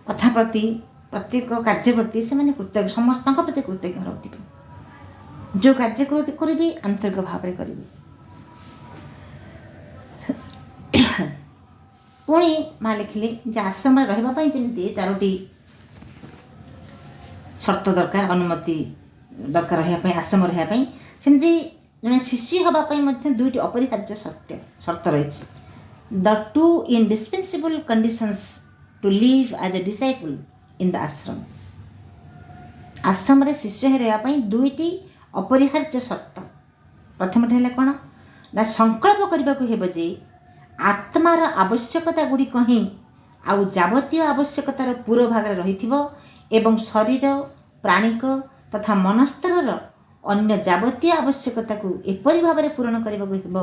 କଥା ପ୍ରତି, ପ୍ରତ୍ୟେକ କାର୍ଯ୍ୟ ପ୍ରତି ସେମାନେ କୃତଜ୍ଞ, ସମସ୍ତଙ୍କ ପ୍ରତି କୃତଜ୍ଞ ରହୁଥିବେ। ଯେଉଁ କାର୍ଯ୍ୟ କରିବେ ଆନ୍ତରିକ ଭାବରେ କରିବେ। ପୁଣି ମା ଲେଖିଲେ ଯେ ଆଶ୍ରମରେ ରହିବା ପାଇଁ ଯେମିତି ଚାରୋଟି ସର୍ତ୍ତ ଦରକାର, ଅନୁମତି ଦରକାର ରହିବା ପାଇଁ, ଆଶ୍ରମ ରହିବା ପାଇଁ, ସେମିତି ଜଣେ ଶିଷ୍ୟ ହେବା ପାଇଁ ମଧ୍ୟ ଦୁଇଟି ଅପରିହାର୍ଯ୍ୟ ସର୍ତ୍ତ ରହିଛି। The two indispensable conditions to live as a disciple in the ashram. ଆଶ୍ରମରେ ଶିଷ୍ୟ ରହିବା ପାଇଁ ଦୁଇଟି ଅପରିହାର୍ଯ୍ୟ ସର୍ତ୍ତ। ପ୍ରଥମଟି ହେଲା କ'ଣ ନା ସଂକଳ୍ପ କରିବାକୁ ହେବ ଯେ ଆତ୍ମାର ଆବଶ୍ୟକତା ଗୁଡ଼ିକ ହିଁ ଆଉ ଯାବତୀୟ ଆବଶ୍ୟକତାର ପୂର୍ବ ଭାଗରେ ରହିଥିବ ଏବଂ ଶରୀର, ପ୍ରାଣିକ ତଥା ମନସ୍ତରର ଅନ୍ୟ ଯାବତୀୟ ଆବଶ୍ୟକତାକୁ ଏପରି ଭାବରେ ପୂରଣ କରିବାକୁ ହେବ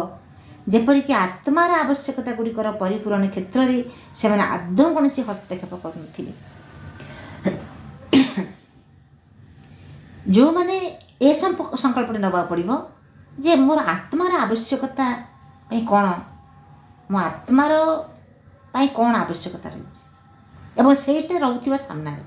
ଯେପରିକି ଆତ୍ମାର ଆବଶ୍ୟକତା ଗୁଡ଼ିକର ପରିପୂରଣ କ୍ଷେତ୍ରରେ ସେମାନେ ଆଦୌ କୌଣସି ହସ୍ତକ୍ଷେପ କରୁନଥିବେ। ଯେଉଁମାନେ ଏ ସଂକଳ୍ପଟି ନେବାକୁ ପଡ଼ିବ ଯେ ମୋର ଆତ୍ମାର ଆବଶ୍ୟକତା ପାଇଁ କ'ଣ, ମୋ ଆତ୍ମାର ପାଇଁ କ'ଣ ଆବଶ୍ୟକତା ରହିଛି ଏବଂ ସେଇଟା ରହୁଥିବା ସାମ୍ନାରେ।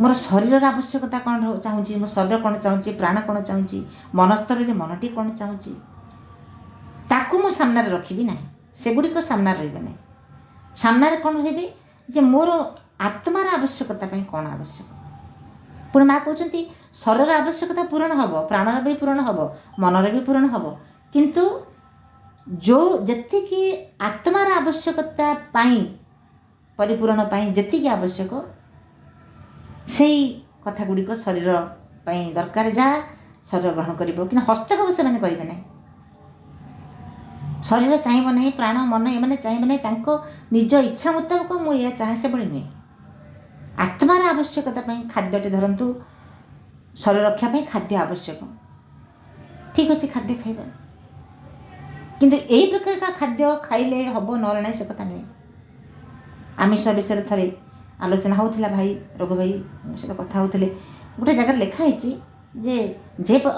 ମୋର ଶରୀରର ଆବଶ୍ୟକତା କ'ଣ ଚାହୁଁଛି, ମୋ ଶରୀର କ'ଣ ଚାହୁଁଛି, ପ୍ରାଣ କ'ଣ ଚାହୁଁଛି, ମନସ୍ତରରେ ମନଟି କ'ଣ ଚାହୁଁଛି, ତାକୁ ମୁଁ ସାମ୍ନାରେ ରଖିବି ନାହିଁ। ସେଗୁଡ଼ିକ ସାମ୍ନାରେ ରହିବେ ନାହିଁ। ସାମ୍ନାରେ କ'ଣ ରହିବେ ଯେ ମୋର ଆତ୍ମାର ଆବଶ୍ୟକତା ପାଇଁ କ'ଣ ଆବଶ୍ୟକ। ପୁଣି ମା କହୁଛନ୍ତି ଶରୀରର ଆବଶ୍ୟକତା ପୂରଣ ହେବ, ପ୍ରାଣର ବି ପୂରଣ ହେବ, ମନର ବି ପୂରଣ ହେବ, କିନ୍ତୁ ଯେତିକି ଆତ୍ମାର ଆବଶ୍ୟକତା ପାଇଁ, ପରିପୂରଣ ପାଇଁ ଯେତିକି ଆବଶ୍ୟକ ସେଇ କଥା ଗୁଡ଼ିକ ଶରୀର ପାଇଁ ଦରକାର, ଯାହା ଶରୀର ଗ୍ରହଣ କରିବ, କିନ୍ତୁ ହସ୍ତକ୍ଷେପ ସେମାନେ କରିବେ ନାହିଁ। ଶରୀର ଚାହିଁବ ନାହିଁ, ପ୍ରାଣ, ମନ ଏମାନେ ଚାହିଁବେ ନାହିଁ ତାଙ୍କ ନିଜ ଇଚ୍ଛା ମୁତାବକ ମୁଁ ଏହା ଚାହେଁ, ସେଭଳି ନୁହେଁ। ଆତ୍ମାର ଆବଶ୍ୟକତା ପାଇଁ ଖାଦ୍ୟଟି ଧରନ୍ତୁ, ଶରୀର ରକ୍ଷା ପାଇଁ ଖାଦ୍ୟ ଆବଶ୍ୟକ, ଠିକ୍ ଅଛି, ଖାଦ୍ୟ ଖାଇବା, କିନ୍ତୁ ଏଇ ପ୍ରକାର ଖାଦ୍ୟ ଖାଇଲେ ହେବ ନହେଲେ ନାହିଁ ସେ କଥା ନୁହେଁ। ଆମିଷ ବିଷୟରେ ଥରେ ଆଲୋଚନା ହେଉଥିଲା, ଭାଇ ରଘୁ ଭାଇ ସହିତ କଥା ହେଉଥିଲେ। ଗୋଟେ ଜାଗାରେ ଲେଖା ହେଇଛି ଯେ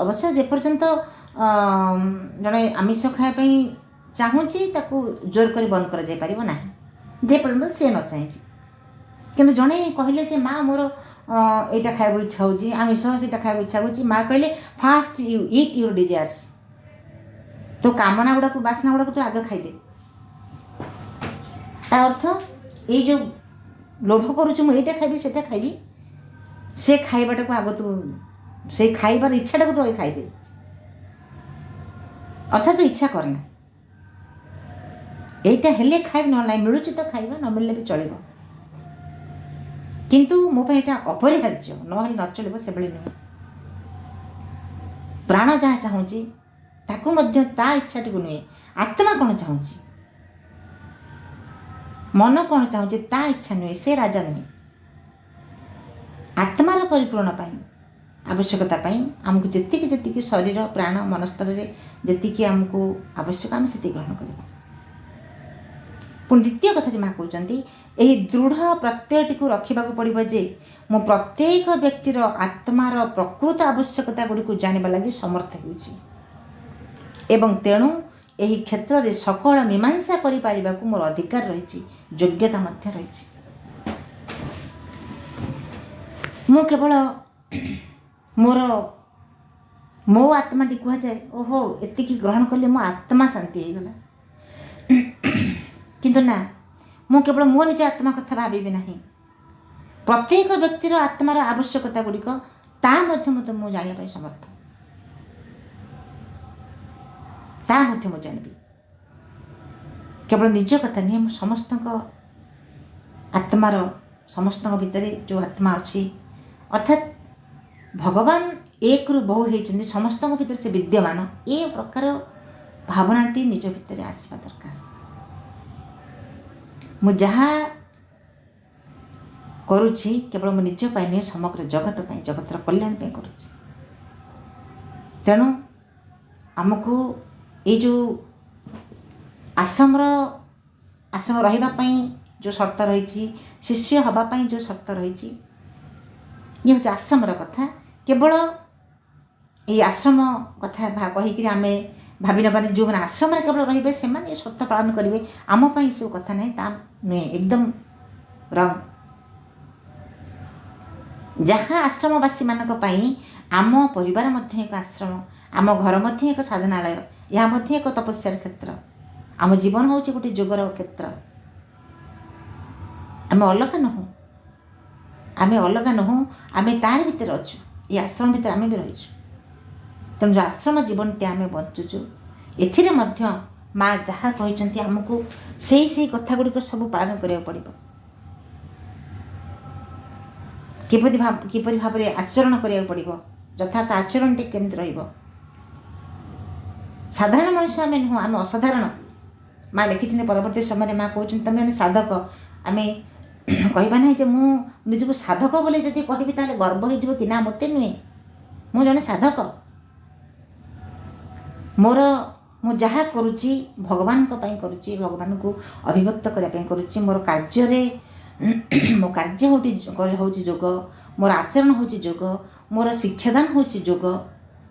ଅବଶ୍ୟ ଯେପର୍ଯ୍ୟନ୍ତ ଜଣେ ଆମିଷ ଖାଇବା ପାଇଁ ଚାହୁଁଛି ତାକୁ ଜୋର କରି ବନ୍ଦ କରାଯାଇପାରିବ ନାହିଁ, ଯେପର୍ଯ୍ୟନ୍ତ ସେ ନ ଚାହିଁଛି। କିନ୍ତୁ ଜଣେ କହିଲେ ଯେ ମା ମୋର ଏଇଟା ଖାଇବାକୁ ଇଚ୍ଛା ହେଉଛି, ଆମିଷ ସେଇଟା ଖାଇବାକୁ ଇଚ୍ଛା ହେଉଛି। ମା କହିଲେ ଫାଷ୍ଟ ୟୁ ଇଟ୍ ୟୁର୍ ଡିଜାୟାର୍ସ। ତୋ କାମନା ଗୁଡ଼ାକୁ, ବାସନା ଗୁଡ଼ାକୁ ତୁ ଆଗ ଖାଇଦେ। ତା ଅର୍ଥ ଏଇ ଯେଉଁ ଲୋଭ କରୁଛୁ ମୁଁ ଏଇଟା ଖାଇବି ସେଇଟା ଖାଇବି, ସେ ଖାଇବାଟାକୁ ଆଗ ତୁ, ସେଇ ଖାଇବାର ଇଚ୍ଛାଟାକୁ ତୁ ଆଗ ଖାଇଦେ। ଅର୍ଥାৎ ତୁ ଇଚ୍ଛା କରନା, ଏଇଟା ହେଲେ ଖାଇବି, ନହେଲେ ନାହିଁ, ମିଳୁଛି ତ ଖାଇବା, ନ ମିଳିଲେ ବି ଚଳିବ, କିନ୍ତୁ ମୋ ପାଇଁ ଏଇଟା ଅପରିହାର୍ଯ୍ୟ, ନହେଲେ ନ ଚଳିବ, ସେଭଳି ନୁହେଁ। ପ୍ରାଣ ଯାହା ଚାହୁଁଛି ତାକୁ ମଧ୍ୟ ତା ଇଚ୍ଛାଟିକୁ ନୁହେଁ, ଆତ୍ମା କ'ଣ ଚାହୁଁଛି, ମନ କ'ଣ ଚାହୁଁଛି ତା ଇଚ୍ଛା ନୁହେଁ, ସେ ରାଜା ନୁହେଁ। ଆତ୍ମାର ପରିପୂରଣ ପାଇଁ, ଆବଶ୍ୟକତା ପାଇଁ ଆମକୁ ଯେତିକି ଶରୀର, ପ୍ରାଣ, ମନସ୍ତରରେ ଯେତିକି ଆମକୁ ଆବଶ୍ୟକ ଆମେ ସେତିକି ଗ୍ରହଣ କରିବା। ପୁଣି ଦ୍ୱିତୀୟ କଥାଟି ମା କହୁଛନ୍ତି ଏହି ଦୃଢ଼ ପ୍ରତ୍ୟୟଟିକୁ ରଖିବାକୁ ପଡ଼ିବ ଯେ ମୁଁ ପ୍ରତ୍ୟେକ ବ୍ୟକ୍ତିର ଆତ୍ମାର ପ୍ରକୃତ ଆବଶ୍ୟକତା ଗୁଡ଼ିକୁ ଜାଣିବା ଲାଗି ସମର୍ଥ ହେଉଛି ଏବଂ ତେଣୁ ଏହି କ୍ଷେତ୍ରରେ ସକଳ ମୀମାଂସା କରିପାରିବାକୁ ମୋର ଅଧିକାର ରହିଛି, ଯୋଗ୍ୟତା ମଧ୍ୟ ରହିଛି। ମୁଁ କେବଳ ମୋର ମୋ ଆତ୍ମାଟି କୁହାଯାଏ ଓହୋ ଏତିକି ଗ୍ରହଣ କଲେ ମୋ ଆତ୍ମା ଶାନ୍ତି ହେଇଗଲା। କିନ୍ତୁ ନା, ମୁଁ କେବଳ ମୋ ନିଜ ଆତ୍ମା କଥା ଭାବିବି ନାହିଁ। ପ୍ରତ୍ୟେକ ବ୍ୟକ୍ତିର ଆତ୍ମାର ଆବଶ୍ୟକତା ଗୁଡ଼ିକ ତାହା ମଧ୍ୟ ମୁଁ ଜାଣିବା ପାଇଁ ସମର୍ଥ। ତାହା ମଧ୍ୟ ମୁଁ ଜାଣିବି। କେବଳ ନିଜ କଥା ନୁହେଁ, ମୁଁ ସମସ୍ତଙ୍କ ଆତ୍ମାର, ସମସ୍ତଙ୍କ ଭିତରେ ଯେଉଁ ଆତ୍ମା ଅଛି, ଅର୍ଥାତ୍ ଭଗବାନ ଏକରୁ ବହୁ ହେଇଛନ୍ତି, ସମସ୍ତଙ୍କ ଭିତରେ ସେ ବିଦ୍ୟମାନ, ଏ ପ୍ରକାର ଭାବନାଟି ନିଜ ଭିତରେ ଆସିବା ଦରକାର। ମୁଁ ଯାହା କରୁଛି କେବଳ ମୋ ନିଜ ପାଇଁ ନୁହେଁ, ସମଗ୍ର ଜଗତ ପାଇଁ, ଜଗତର କଲ୍ୟାଣ ପାଇଁ କରୁଛି। ତେଣୁ ଆମକୁ ଏଇ ଯେଉଁ ଆଶ୍ରମ ରହିବା ପାଇଁ ଯେଉଁ ସର୍ତ୍ତ ରହିଛି, ଶିଷ୍ୟ ହେବା ପାଇଁ ଯେଉଁ ସର୍ତ୍ତ ରହିଛି, ଇଏ ହେଉଛି ଆଶ୍ରମର କଥା। କେବଳ ଏଇ ଆଶ୍ରମ କଥା କହିକିରି ଆମେ ଭାବି ନେବାନି ଯେଉଁମାନେ ଆଶ୍ରମରେ କେବଳ ରହିବେ ସେମାନେ ଏ ସର୍ତ୍ତ ପାଳନ କରିବେ, ଆମ ପାଇଁ ଏସବୁ କଥା ନାହିଁ, ତା ନୁହେଁ, ଏକଦମ ରଙ୍ଗ। ଯାହା ଆଶ୍ରମବାସୀମାନଙ୍କ ପାଇଁ ଆମ ପରିବାର ମଧ୍ୟ ଏକ ଆଶ୍ରମ, ଆମ ଘର ମଧ୍ୟ ଏକ ସାଧନାଳୟ, ଏହା ମଧ୍ୟ ଏକ ତପସ୍ୟାର କ୍ଷେତ୍ର, ଆମ ଜୀବନ ହେଉଛି ଗୋଟେ ଯୋଗର କ୍ଷେତ୍ର। ଆମେ ଅଲଗା ନୁହଁ, ଆମେ ତାରି ଭିତରେ ଅଛୁ, ଏ ଆଶ୍ରମ ଭିତରେ ଆମେ ବି ରହିଛୁ। ତେଣୁ ଯେଉଁ ଆଶ୍ରମ ଜୀବନଟି ଆମେ ବଞ୍ଚୁଛୁ, ଏଥିରେ ମଧ୍ୟ ମା ଯାହା କହିଛନ୍ତି ଆମକୁ ସେଇ କଥା ଗୁଡ଼ିକ ସବୁ ପାଳନ କରିବାକୁ ପଡ଼ିବ। କିପରି ଭାବରେ ଆଚରଣ କରିବାକୁ ପଡ଼ିବ, ଯଥାର୍ଥ ଆଚରଣଟି କେମିତି ରହିବ। ସାଧାରଣ ମଣିଷ ଆମେ ନୁହଁ, ଆମେ ଅସାଧାରଣ। ମା ଲେଖିଛନ୍ତି ପରବର୍ତ୍ତୀ ସମୟରେ ମା କହୁଛନ୍ତି ତମେ ଜଣେ ସାଧକ। ଆମେ କହିବା ନାହିଁ ଯେ ମୁଁ ନିଜକୁ ସାଧକ ବୋଲି ଯଦି କହିବି ତାହେଲେ ଗର୍ବ ହେଇଯିବ କି, ନା ମୋଟେ ନୁହେଁ, ମୁଁ ଜଣେ ସାଧକ। ମୁଁ ଯାହା କରୁଛି ଭଗବାନଙ୍କ ପାଇଁ କରୁଛି, ଭଗବାନଙ୍କୁ ଅଭିବ୍ୟକ୍ତ କରିବା ପାଇଁ କରୁଛି। ମୋ କାର୍ଯ୍ୟ ହେଉଛି ଯୋଗ, ମୋର ଆଚରଣ ହେଉଛି ଯୋଗ, ମୋର ଶିକ୍ଷାଦାନ ହେଉଛି ଯୋଗ,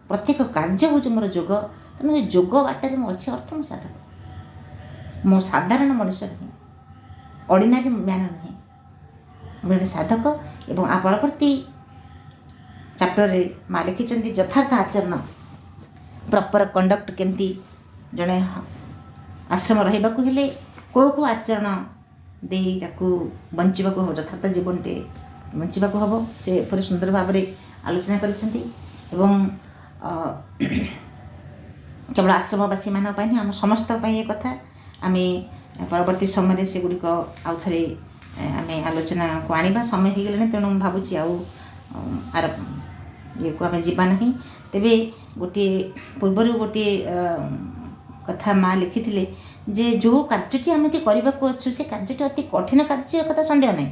ପ୍ରତ୍ୟେକ କାର୍ଯ୍ୟ ହେଉଛି ମୋର ଯୋଗ। ତେଣୁ ଏ ଯୋଗ ବାଟରେ ମୁଁ ଅଛି, ଅର୍ଥ ମୁଁ ସାଧକ। ମୁଁ ସାଧାରଣ ମଣିଷ ନୁହେଁ, ଅର୍ଡ଼ିନାରୀ ମ୍ୟାନ୍ ନୁହେଁ, ମୁଁ ଜଣେ ସାଧକ। ଏବଂ ପରବର୍ତ୍ତୀ ଚାପ୍ଟରରେ ମା ଲେଖିଛନ୍ତି ଯଥାର୍ଥ ଆଚରଣ, ପ୍ରପର କଣ୍ଡକ୍ଟ, କେମିତି ଜଣେ ଆଶ୍ରମ ରହିବାକୁ ହେଲେ କେଉଁ ଆଚରଣ ଦେଇ ତାକୁ ବଞ୍ଚିବାକୁ ହେବ, ଯଥାର୍ଥ ଜୀବନଟେ ବଞ୍ଚିବାକୁ ହେବ, ସେ ଏପରି ସୁନ୍ଦର ଭାବରେ ଆଲୋଚନା କରିଛନ୍ତି। ଏବଂ କେବଳ ଆଶ୍ରମବାସୀମାନଙ୍କ ପାଇଁ ନୁହେଁ, ଆମ ସମସ୍ତଙ୍କ ପାଇଁ ଏ କଥା। ଆମେ ପରବର୍ତ୍ତୀ ସମୟରେ ସେଗୁଡ଼ିକ ଆଉ ଥରେ ଆମେ ଆଲୋଚନାକୁ ଆଣିବା। ସମୟ ହେଇଗଲାଣି, ତେଣୁ ମୁଁ ଭାବୁଛି ଆଉ ଆର ଇଏକୁ ଆମେ ଯିବା ନାହିଁ। ତେବେ ପୂର୍ବରୁ ଗୋଟିଏ କଥା ମା ଲେଖିଥିଲେ ଯେ ଯେଉଁ କାର୍ଯ୍ୟଟି ଆମେ ଏଠି କରିବାକୁ ଅଛୁ ସେ କାର୍ଯ୍ୟଟି ଅତି କଠିନ କାର୍ଯ୍ୟ, କଥା ସନ୍ଦେହ ନାହିଁ।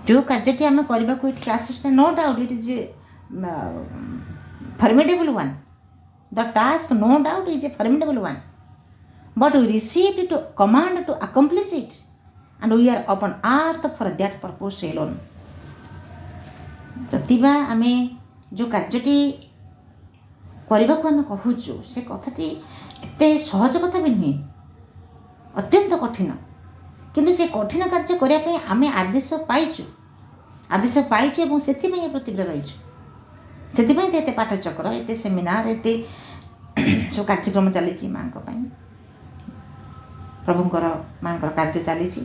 ଯେଉଁ କାର୍ଯ୍ୟଟି ଆମେ କରିବାକୁ ଏଠିକି ଆସୁଛୁ, no doubt it is formidable one. The task, no doubt, is a formidable one. But we received to command to accomplish it, and we are upon earth for that purpose alone. ଯଦିବା ଆମେ ଯେଉଁ କାର୍ଯ୍ୟଟି କରିବାକୁ ଆମେ କହୁଛୁ ସେ କଥାଟି ଏତେ ସହଜ କଥା ବି ନୁହେଁ, ଅତ୍ୟନ୍ତ କଠିନ। କିନ୍ତୁ ସେ କଠିନ କାର୍ଯ୍ୟ କରିବା ପାଇଁ ଆମେ ଆଦେଶ ପାଇଛୁ ଏବଂ ସେଥିପାଇଁ ଏ ପୃଥିବୀରେ ରହିଛୁ। ସେଥିପାଇଁ ତ ଏତେ ପାଠଚକ୍ର, ଏତେ ସେମିନାର, ଏତେ ସବୁ କାର୍ଯ୍ୟକ୍ରମ ଚାଲିଛି ମାଙ୍କ ପାଇଁ, ମାଙ୍କର କାର୍ଯ୍ୟ ଚାଲିଛି।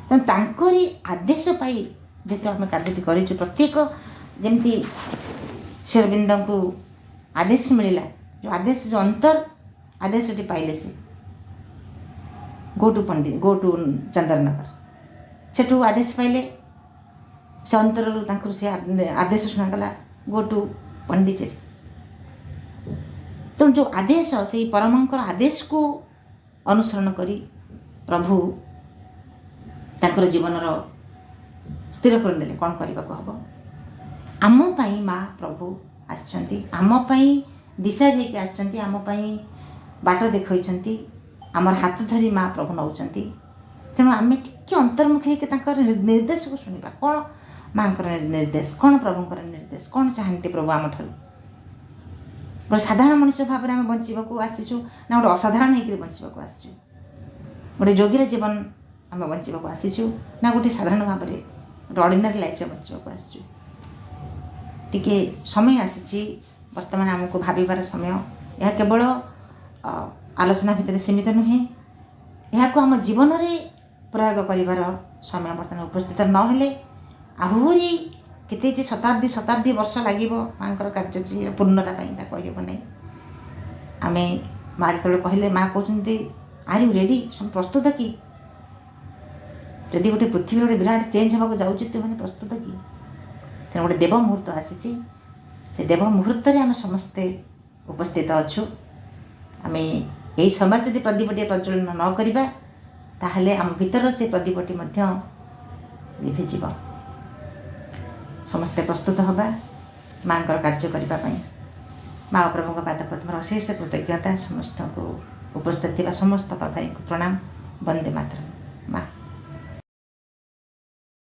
ତେଣୁ ତାଙ୍କରି ଆଦେଶ ପାଇ ଯେହେତୁ ଆମେ କାର୍ଯ୍ୟଟି କରିଛୁ, ପ୍ରତ୍ୟେକ ଯେମିତି ଶ୍ରୀ ଅରବିନ୍ଦଙ୍କୁ ଆଦେଶ ମିଳିଲା, ଯେଉଁ ଅନ୍ତର ଆଦେଶଟି ପାଇଲେ, ସେ ଗୋ ଟୁ ଚନ୍ଦନନଗର, ସେଠୁ ଆଦେଶ ପାଇଲେ, ସେ ଅନ୍ତରରୁ ତାଙ୍କର ସେ ଆଦେଶ ଶୁଣାଗଲା ଗୋ ଟୁ ପଣ୍ଡିଚେରୀ। ତେଣୁ ଯେଉଁ ଆଦେଶ, ସେଇ ପରମଙ୍କର ଆଦେଶକୁ ଅନୁସରଣ କରି ପ୍ରଭୁ ତାଙ୍କର ଜୀବନର ସ୍ଥିର କରିନେଲେ କ'ଣ କରିବାକୁ ହେବ। ଆମ ପାଇଁ ମା ପ୍ରଭୁ ଆସିଛନ୍ତି, ଆମ ପାଇଁ ଦିଶା ଦେଇକି ଆସିଛନ୍ତି, ଆମ ପାଇଁ ବାଟ ଦେଖାଇଛନ୍ତି, ଆମର ହାତ ଧରି ମା ପ୍ରଭୁ ନେଉଛନ୍ତି। ତେଣୁ ଆମେ ଟିକେ ଅନ୍ତର୍ମୁଖୀ ହେଇକି ତାଙ୍କର ନିର୍ଦ୍ଦେଶକୁ ଶୁଣିବା। କ'ଣ ମାଙ୍କର ନିର୍ଦ୍ଦେଶ, କ'ଣ ପ୍ରଭୁଙ୍କର ନିର୍ଦ୍ଦେଶ, କ'ଣ ଚାହାନ୍ତି ପ୍ରଭୁ ଆମଠାରୁ। ଗୋଟେ ସାଧାରଣ ମଣିଷ ଭାବରେ ଆମେ ବଞ୍ଚିବାକୁ ଆସିଛୁ, ନା ଗୋଟେ ଅସାଧାରଣ ହେଇକରି ବଞ୍ଚିବାକୁ ଆସିଛୁ? ଗୋଟେ ଯୋଗୀର ଜୀବନ ଆମେ ବଞ୍ଚିବାକୁ ଆସିଛୁ, ନା ଗୋଟେ ସାଧାରଣ ଭାବରେ ଗୋଟେ ଅର୍ଡ଼ିନାରୀ ଲାଇଫ୍ରେ ବଞ୍ଚିବାକୁ ଆସିଛୁ? टिके समय आसी वर्तमान आमको भाविबार समय यह केवल आलोचना भितर सीमित नुहे यहाँ को आम जीवन में प्रयोग करिवार समय वर्तमान उपस्थित नहेले आहुरी केते जे शताब्दी शताब्दी वर्ष लागिबो मांकर कार्य पूर्णता पाई ता कहबो नै आमे माँ जो कहले माँ कहते आर यू रेडी प्रस्तुत कि जदि गोटे पृथ्वी गोटे विराट चेंज होगा जाऊँ तु मैंने प्रस्तुत कि तेना गोटे देव मुहूर्त आसी से देव मुहूर्त आम समस्ते उपस्थित अच्छु आम यही समय जब प्रदीपटी प्रज्वलन न करवा ताहले आम भीतर से प्रदीपटी लिभिज समस्ते प्रस्तुत हवा माँ कार्य करने माँ प्रभु पादपद्म अशेष कृतज्ञता समस्त को उपस्थित समस्त भाई को प्रणाम। वंदे मातरम।